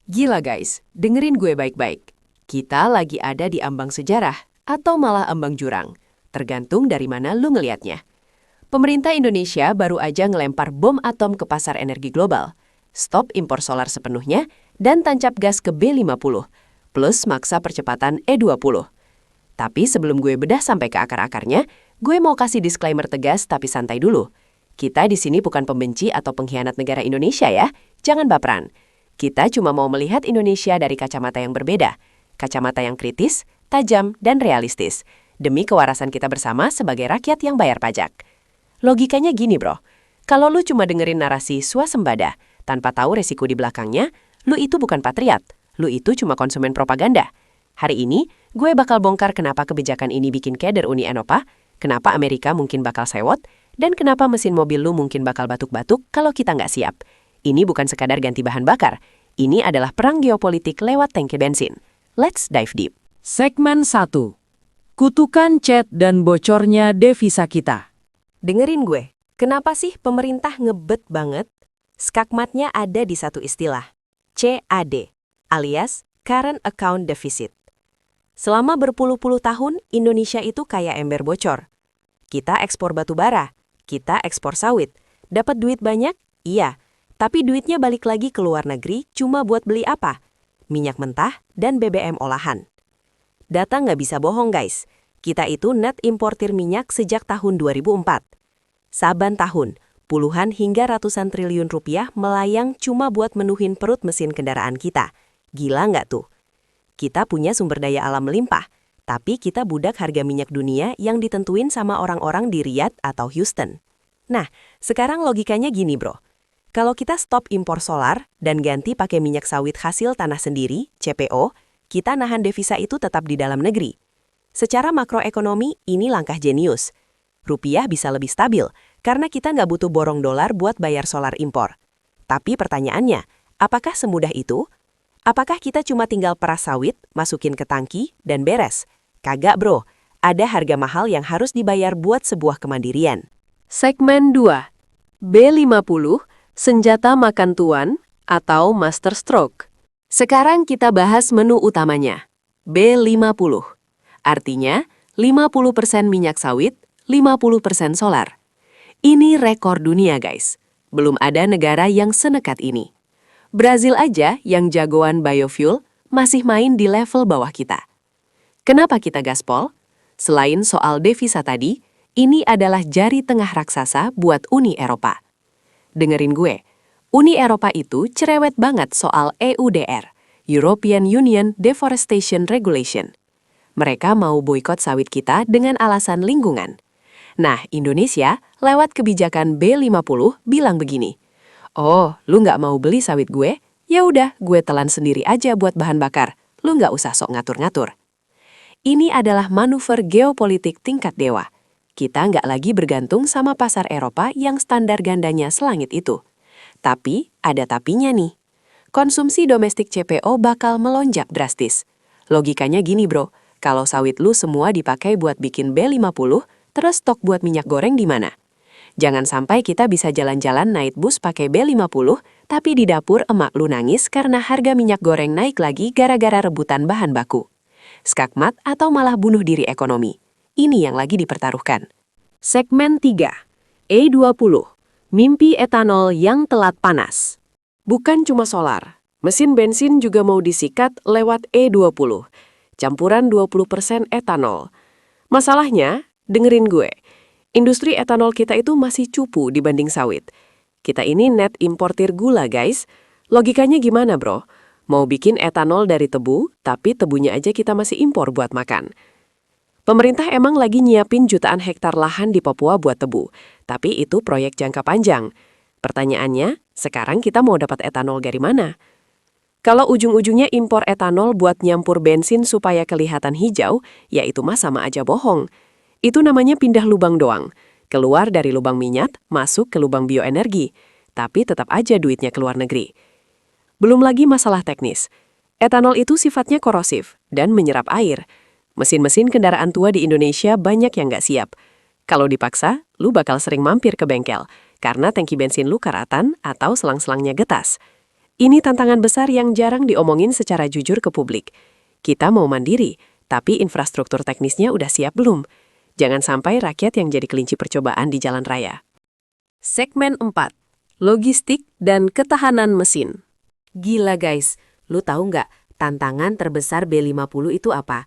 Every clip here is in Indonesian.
Gila guys, dengerin gue baik-baik. Kita lagi ada di ambang sejarah atau malah ambang jurang, tergantung dari mana lu ngelihatnya. Pemerintah Indonesia baru aja ngelempar bom atom ke pasar energi global, stop impor solar sepenuhnya, dan tancap gas ke B50, plus maksa percepatan E20. Tapi sebelum gue bedah sampai ke akar-akarnya, gue mau kasih disclaimer tegas tapi santai dulu. Kita di sini bukan pembenci atau pengkhianat negara Indonesia ya, jangan baperan. Kita cuma mau melihat Indonesia dari kacamata yang berbeda, kacamata yang kritis, tajam, dan realistis, demi kewarasan kita bersama sebagai rakyat yang bayar pajak. Logikanya gini bro, kalau lu cuma dengerin narasi swasembada, tanpa tahu resiko di belakangnya, lu itu bukan patriot, lu itu cuma konsumen propaganda. Hari ini, gue bakal bongkar kenapa kebijakan ini bikin keder Uni Eropa, kenapa Amerika mungkin bakal sewot, dan kenapa mesin mobil lu mungkin bakal batuk-batuk kalau kita nggak siap. Ini bukan sekadar ganti bahan bakar, ini adalah perang geopolitik lewat tangki bensin. Let's dive deep. Segmen 1. Kutukan CET dan bocornya devisa kita. Dengerin gue, kenapa sih pemerintah ngebet banget? Skakmatnya ada di satu istilah, CAD, alias Current Account Deficit. Selama berpuluh-puluh tahun, Indonesia itu kayak ember bocor. Kita ekspor batu bara, kita ekspor sawit. Dapat duit banyak? Iya. Tapi duitnya balik lagi ke luar negeri cuma buat beli apa? Minyak mentah dan BBM olahan. Data nggak bisa bohong guys. Kita itu net importir minyak sejak tahun 2004. Saban tahun, puluhan hingga ratusan triliun rupiah melayang cuma buat menuhin perut mesin kendaraan kita. Gila nggak tuh? Kita punya sumber daya alam melimpah, tapi kita budak harga minyak dunia yang ditentuin sama orang-orang di Riyadh atau Houston. Nah, sekarang logikanya gini bro. Kalau kita stop impor solar dan ganti pakai minyak sawit hasil tanah sendiri, CPO, kita nahan devisa itu tetap di dalam negeri. Secara makroekonomi, ini langkah jenius. Rupiah bisa lebih stabil karena kita nggak butuh borong dolar buat bayar solar impor. Tapi pertanyaannya, apakah semudah itu? Apakah kita cuma tinggal peras sawit, masukin ke tangki, dan beres? Kagak bro, ada harga mahal yang harus dibayar buat sebuah kemandirian. Segmen 2. B50, senjata makan tuan atau master stroke. Sekarang kita bahas menu utamanya, B50. Artinya, 50% minyak sawit, 50% solar. Ini rekor dunia guys. Belum ada negara yang senekat ini. Brazil aja yang jagoan biofuel masih main di level bawah kita. Kenapa kita gaspol? Selain soal devisa tadi, ini adalah jari tengah raksasa buat Uni Eropa. Dengerin gue, Uni Eropa itu cerewet banget soal EUDR, European Union Deforestation Regulation. Mereka mau boikot sawit kita dengan alasan lingkungan. Nah, Indonesia lewat kebijakan B50 bilang begini, oh, lu nggak mau beli sawit gue? Ya udah, gue telan sendiri aja buat bahan bakar. Lu nggak usah sok ngatur-ngatur. Ini adalah manuver geopolitik tingkat dewa. Kita nggak lagi bergantung sama pasar Eropa yang standar gandanya selangit itu. Tapi, ada tapinya nih. Konsumsi domestik CPO bakal melonjak drastis. Logikanya gini bro, kalau sawit lu semua dipakai buat bikin B50, terus stok buat minyak goreng di mana? Jangan sampai kita bisa jalan-jalan naik bus pakai B50, tapi di dapur emak lu nangis karena harga minyak goreng naik lagi gara-gara rebutan bahan baku. Skakmat atau malah bunuh diri ekonomi. Ini yang lagi dipertaruhkan. Segmen 3. E20, mimpi etanol yang telat panas. Bukan cuma solar, mesin bensin juga mau disikat lewat E20. Campuran 20% etanol. Masalahnya, dengerin gue, industri etanol kita itu masih cupu dibanding sawit. Kita ini net importir gula guys. Logikanya gimana bro? Mau bikin etanol dari tebu, tapi tebunya aja kita masih impor buat makan. Pemerintah emang lagi nyiapin jutaan hektar lahan di Papua buat tebu, tapi itu proyek jangka panjang. Pertanyaannya, sekarang kita mau dapat etanol dari mana? Kalau ujung-ujungnya impor etanol buat nyampur bensin supaya kelihatan hijau, ya itu mah sama aja bohong. Itu namanya pindah lubang doang. Keluar dari lubang minyak, masuk ke lubang bioenergi. Tapi tetap aja duitnya ke luar negeri. Belum lagi masalah teknis. Etanol itu sifatnya korosif dan menyerap air. Mesin-mesin kendaraan tua di Indonesia banyak yang nggak siap. Kalau dipaksa, lu bakal sering mampir ke bengkel, karena tangki bensin lu karatan atau selang-selangnya getas. Ini tantangan besar yang jarang diomongin secara jujur ke publik. Kita mau mandiri, tapi infrastruktur teknisnya udah siap belum? Jangan sampai rakyat yang jadi kelinci percobaan di jalan raya. Segmen 4. Logistik dan ketahanan mesin. Gila guys, lu tahu nggak tantangan terbesar B50 itu apa?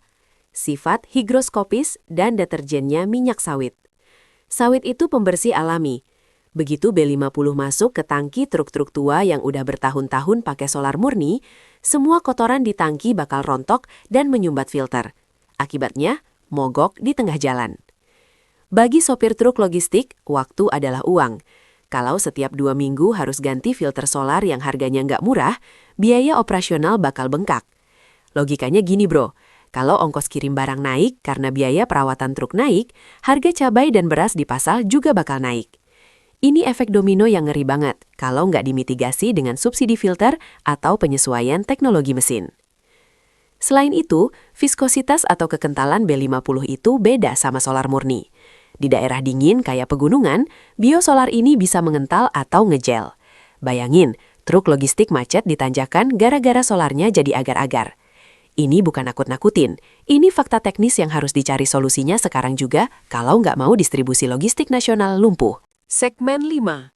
Sifat higroskopis dan deterjennya minyak sawit. Sawit itu pembersih alami. Begitu B50 masuk ke tangki truk-truk tua yang udah bertahun-tahun pakai solar murni, semua kotoran di tangki bakal rontok dan menyumbat filter. Akibatnya, mogok di tengah jalan. Bagi sopir truk logistik, waktu adalah uang. Kalau setiap 2 minggu harus ganti filter solar yang harganya nggak murah, biaya operasional bakal bengkak. Logikanya gini bro, kalau ongkos kirim barang naik karena biaya perawatan truk naik, harga cabai dan beras di pasar juga bakal naik. Ini efek domino yang ngeri banget kalau nggak dimitigasi dengan subsidi filter atau penyesuaian teknologi mesin. Selain itu, viskositas atau kekentalan B50 itu beda sama solar murni. Di daerah dingin kayak pegunungan, biosolar ini bisa mengental atau ngegel. Bayangin, truk logistik macet di tanjakan gara-gara solarnya jadi agar-agar. Ini bukan nakut-nakutin, ini fakta teknis yang harus dicari solusinya sekarang juga kalau nggak mau distribusi logistik nasional lumpuh. Segmen 5.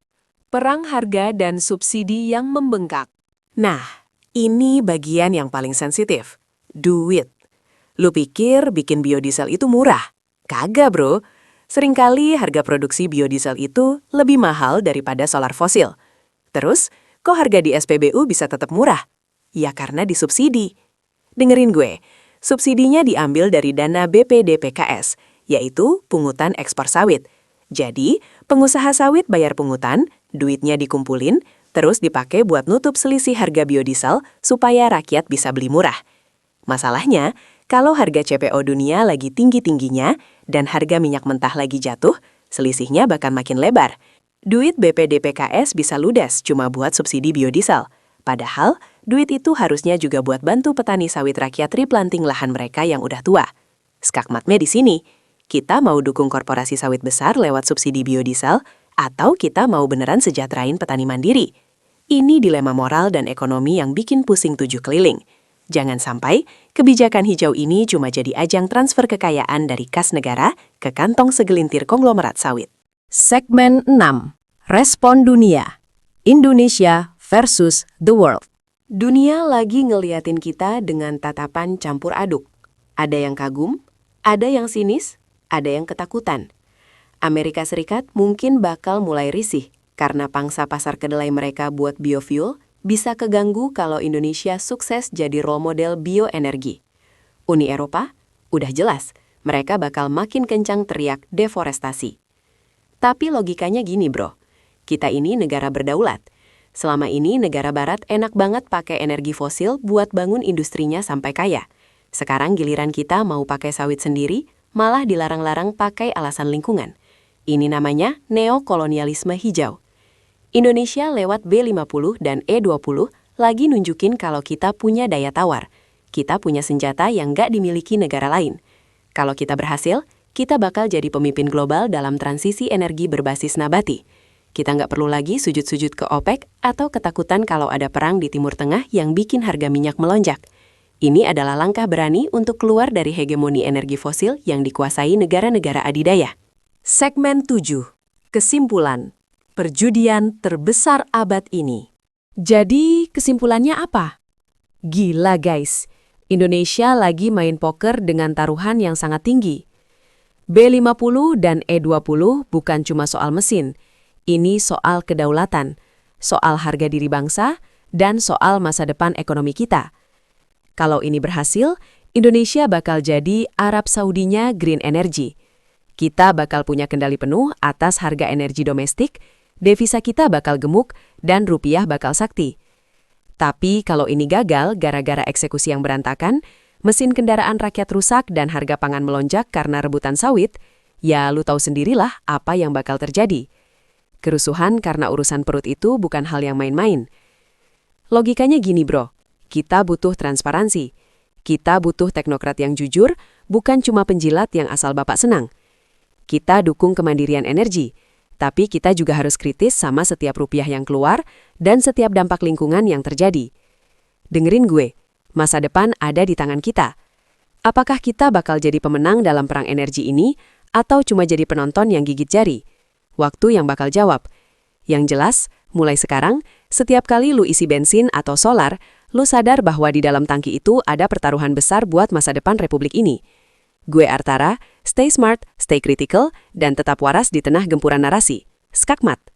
Perang harga dan subsidi yang membengkak. Nah, ini bagian yang paling sensitif. Duit. Lu pikir bikin biodiesel itu murah? Kagak bro. Seringkali harga produksi biodiesel itu lebih mahal daripada solar fosil. Terus, kok harga di SPBU bisa tetap murah? Ya karena disubsidi. Dengerin gue, subsidinya diambil dari dana BPDPKS, yaitu pungutan ekspor sawit. Jadi, pengusaha sawit bayar pungutan, duitnya dikumpulin, terus dipakai buat nutup selisih harga biodiesel supaya rakyat bisa beli murah. Masalahnya, kalau harga CPO dunia lagi tinggi-tingginya dan harga minyak mentah lagi jatuh, selisihnya bahkan makin lebar. Duit BPDPKS bisa ludes cuma buat subsidi biodiesel. Padahal, duit itu harusnya juga buat bantu petani sawit rakyat replanting lahan mereka yang udah tua. Skakmatnya di sini. Kita mau dukung korporasi sawit besar lewat subsidi biodiesel, atau kita mau beneran sejahterain petani mandiri? Ini dilema moral dan ekonomi yang bikin pusing 7 keliling. Jangan sampai kebijakan hijau ini cuma jadi ajang transfer kekayaan dari kas negara ke kantong segelintir konglomerat sawit. Segmen 6. Respon dunia. Indonesia versus the world. Dunia lagi ngeliatin kita dengan tatapan campur aduk. Ada yang kagum, ada yang sinis, ada yang ketakutan. Amerika Serikat mungkin bakal mulai risih karena pangsa pasar kedelai mereka buat biofuel bisa keganggu kalau Indonesia sukses jadi role model bioenergi. Uni Eropa udah jelas mereka bakal makin kencang teriak deforestasi. Tapi logikanya gini bro, kita ini negara berdaulat. Selama ini negara barat enak banget pakai energi fosil buat bangun industrinya sampai kaya. Sekarang giliran kita mau pakai sawit sendiri, malah dilarang-larang pakai alasan lingkungan. Ini namanya neokolonialisme hijau. Indonesia lewat B50 dan E20 lagi nunjukin kalau kita punya daya tawar. Kita punya senjata yang nggak dimiliki negara lain. Kalau kita berhasil, kita bakal jadi pemimpin global dalam transisi energi berbasis nabati. Kita nggak perlu lagi sujud-sujud ke OPEC atau ketakutan kalau ada perang di Timur Tengah yang bikin harga minyak melonjak. Ini adalah langkah berani untuk keluar dari hegemoni energi fosil yang dikuasai negara-negara adidaya. Segmen 7. Kesimpulan. Perjudian terbesar abad ini. Jadi, kesimpulannya apa? Gila guys, Indonesia lagi main poker dengan taruhan yang sangat tinggi. B50 dan E20 bukan cuma soal mesin, ini soal kedaulatan, soal harga diri bangsa, dan soal masa depan ekonomi kita. Kalau ini berhasil, Indonesia bakal jadi Arab Saudinya green energy. Kita bakal punya kendali penuh atas harga energi domestik, devisa kita bakal gemuk, dan rupiah bakal sakti. Tapi kalau ini gagal gara-gara eksekusi yang berantakan, mesin kendaraan rakyat rusak dan harga pangan melonjak karena rebutan sawit, ya lu tahu sendirilah apa yang bakal terjadi. Kerusuhan karena urusan perut itu bukan hal yang main-main. Logikanya gini bro, kita butuh transparansi. Kita butuh teknokrat yang jujur, bukan cuma penjilat yang asal bapak senang. Kita dukung kemandirian energi. Tapi kita juga harus kritis sama setiap rupiah yang keluar dan setiap dampak lingkungan yang terjadi. Dengerin gue, masa depan ada di tangan kita. Apakah kita bakal jadi pemenang dalam perang energi ini atau cuma jadi penonton yang gigit jari? Waktu yang bakal jawab. Yang jelas, mulai sekarang, setiap kali lu isi bensin atau solar, lu sadar bahwa di dalam tangki itu ada pertaruhan besar buat masa depan Republik ini. Gue Artara, stay smart, stay critical, dan tetap waras di tengah gempuran narasi. Skakmat!